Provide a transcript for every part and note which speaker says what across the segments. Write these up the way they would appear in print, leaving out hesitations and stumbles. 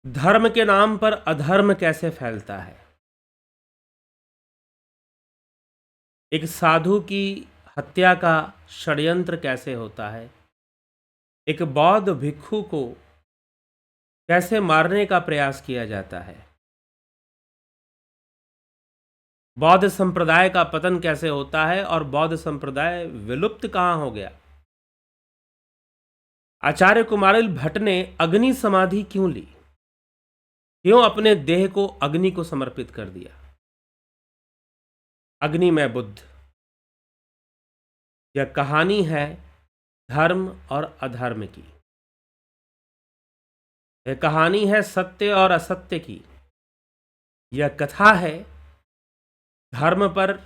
Speaker 1: धर्म के नाम पर अधर्म कैसे फैलता है। एक साधु की हत्या का षड्यंत्र कैसे होता है। एक बौद्ध भिक्षु को कैसे मारने का प्रयास किया जाता है। बौद्ध संप्रदाय का पतन कैसे होता है और बौद्ध संप्रदाय विलुप्त कहां हो गया। आचार्य कुमारिल भट्ट ने अग्नि समाधि क्यों ली, क्यों अपने देह को अग्नि को समर्पित कर दिया। अग्नि में बुद्ध, यह कहानी है धर्म और अधर्म की। यह कहानी है सत्य और असत्य की। यह कथा है धर्म पर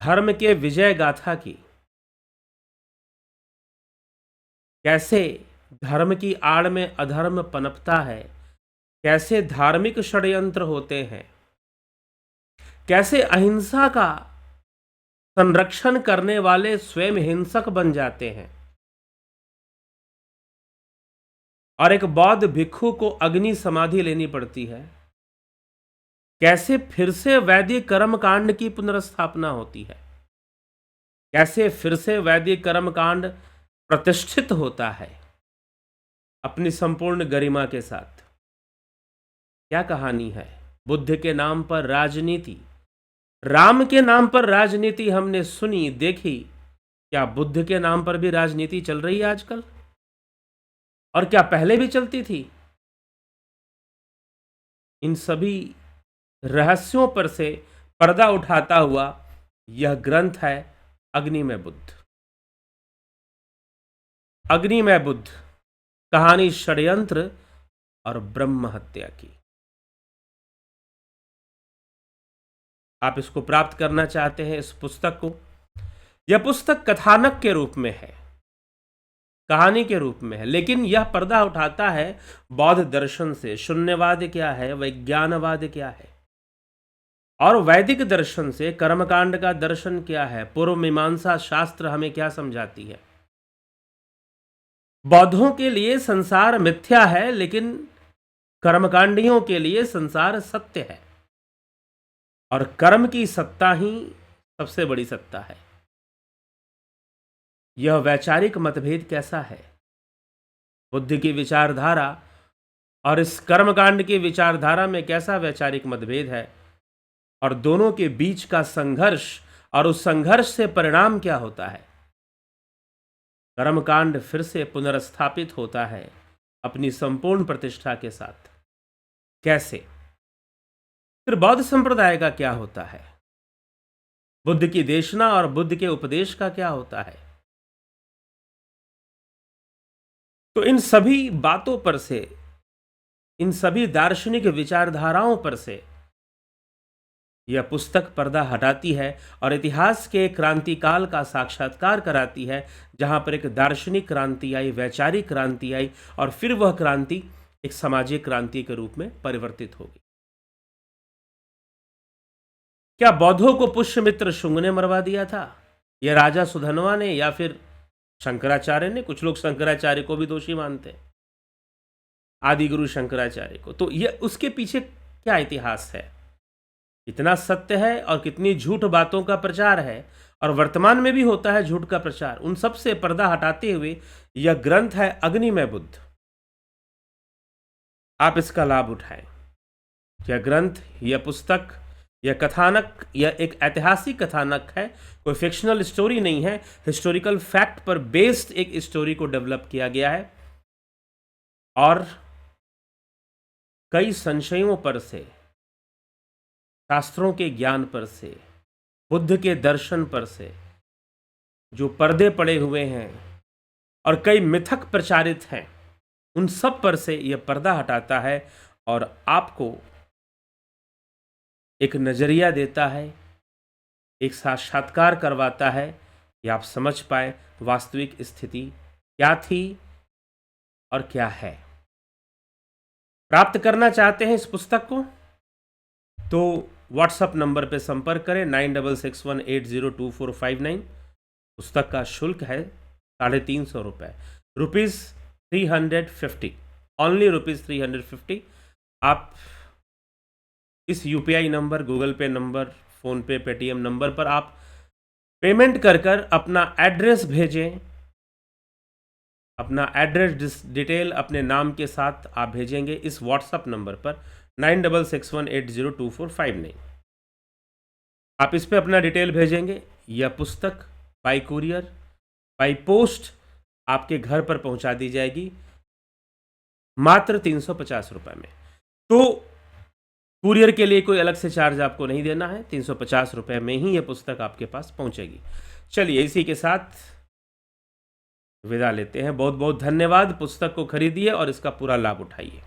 Speaker 1: धर्म के विजय गाथा की। कैसे धर्म की आड़ में अधर्म पनपता है, कैसे धार्मिक षड्यंत्र होते हैं, कैसे अहिंसा का संरक्षण करने वाले स्वयं हिंसक बन जाते हैं और एक बौद्ध भिक्षु को अग्नि समाधि लेनी पड़ती है। कैसे फिर से वैदिक कर्मकांड की पुनर्स्थापना होती है, कैसे फिर से वैदिक कर्मकांड प्रतिष्ठित होता है अपनी संपूर्ण गरिमा के साथ। क्या कहानी है। बुद्ध के नाम पर राजनीति, राम के नाम पर राजनीति हमने सुनी देखी। क्या बुद्ध के नाम पर भी राजनीति चल रही है आजकल, और क्या पहले भी चलती थी। इन सभी रहस्यों पर से पर्दा उठाता हुआ यह ग्रंथ है अग्नि में बुद्ध। अग्नि में बुद्ध, कहानी षड्यंत्र और ब्रह्म हत्या की। आप इसको प्राप्त करना चाहते हैं, इस पुस्तक को। यह पुस्तक कथानक के रूप में है, कहानी के रूप में है, लेकिन यह पर्दा उठाता है बौद्ध दर्शन से। शून्यवाद क्या है, विज्ञानवाद क्या है, और वैदिक दर्शन से कर्मकांड का दर्शन क्या है, पूर्व मीमांसा शास्त्र हमें क्या समझाती है। बौद्धों के लिए संसार मिथ्या है, लेकिन कर्मकांडियों के लिए संसार सत्य है, और कर्म की सत्ता ही सबसे बड़ी सत्ता है। यह वैचारिक मतभेद कैसा है, बुद्ध की विचारधारा और इस कर्मकांड की विचारधारा में कैसा वैचारिक मतभेद है, और दोनों के बीच का संघर्ष, और उस संघर्ष से परिणाम क्या होता है। कर्मकांड फिर से पुनर्स्थापित होता है अपनी संपूर्ण प्रतिष्ठा के साथ। कैसे। फिर बौद्ध संप्रदाय का क्या होता है, बुद्ध की देशना और बुद्ध के उपदेश का क्या होता है। तो इन सभी बातों पर से, इन सभी दार्शनिक विचारधाराओं पर से यह पुस्तक पर्दा हटाती है और इतिहास के क्रांतिकाल का साक्षात्कार कराती है, जहां पर एक दार्शनिक क्रांति आई, वैचारिक क्रांति आई, और फिर वह क्रांति एक सामाजिक क्रांति के रूप में परिवर्तित होगी। क्या बौद्धों को पुष्यमित्र शुंग ने मरवा दिया था, यह राजा सुधनवा ने, या फिर शंकराचार्य ने। कुछ लोग शंकराचार्य को भी दोषी मानते हैं, आदि गुरु शंकराचार्य को। तो यह उसके पीछे क्या इतिहास है, कितना सत्य है और कितनी झूठ बातों का प्रचार है, और वर्तमान में भी होता है झूठ का प्रचार। उन सब से पर्दा हटाते हुए यह ग्रंथ है अग्नि में बुद्ध। आप इसका लाभ उठाएं। यह ग्रंथ, यह पुस्तक, यह कथानक, यह एक ऐतिहासिक कथानक है, कोई फिक्शनल स्टोरी नहीं है। हिस्टोरिकल फैक्ट पर बेस्ड एक स्टोरी को डेवलप किया गया है, और कई संशयों पर से, शास्त्रों के ज्ञान पर से, बुद्ध के दर्शन पर से जो पर्दे पड़े हुए हैं और कई मिथक प्रचारित हैं, उन सब पर से यह पर्दा हटाता है और आपको एक नजरिया देता है, एक साक्षात्कार करवाता है कि आप समझ पाए वास्तविक स्थिति क्या थी और क्या है। प्राप्त करना चाहते हैं इस पुस्तक को, तो व्हाट्सएप नंबर पर संपर्क करें 9661802459। पुस्तक का शुल्क है 350 रुपये, ₹350। ओनली ₹350। आप इस यूपीआई नंबर, गूगल पे नंबर, फ़ोनपे, पेटीएम नंबर पर आप पेमेंट कर कर अपना एड्रेस भेजें। अपना एड्रेस डिटेल अपने नाम के साथ आप भेजेंगे इस व्हाट्सएप नंबर पर 9661802459। आप इस पे अपना डिटेल भेजेंगे। यह पुस्तक बाय कुरियर, बाय पोस्ट आपके घर पर पहुंचा दी जाएगी मात्र ₹350 में। तो कुरियर के लिए कोई अलग से चार्ज आपको नहीं देना है, ₹350 में ही यह पुस्तक आपके पास पहुंचेगी। चलिए इसी के साथ विदा लेते हैं। बहुत बहुत धन्यवाद। पुस्तक को खरीदिए और इसका पूरा लाभ उठाइए।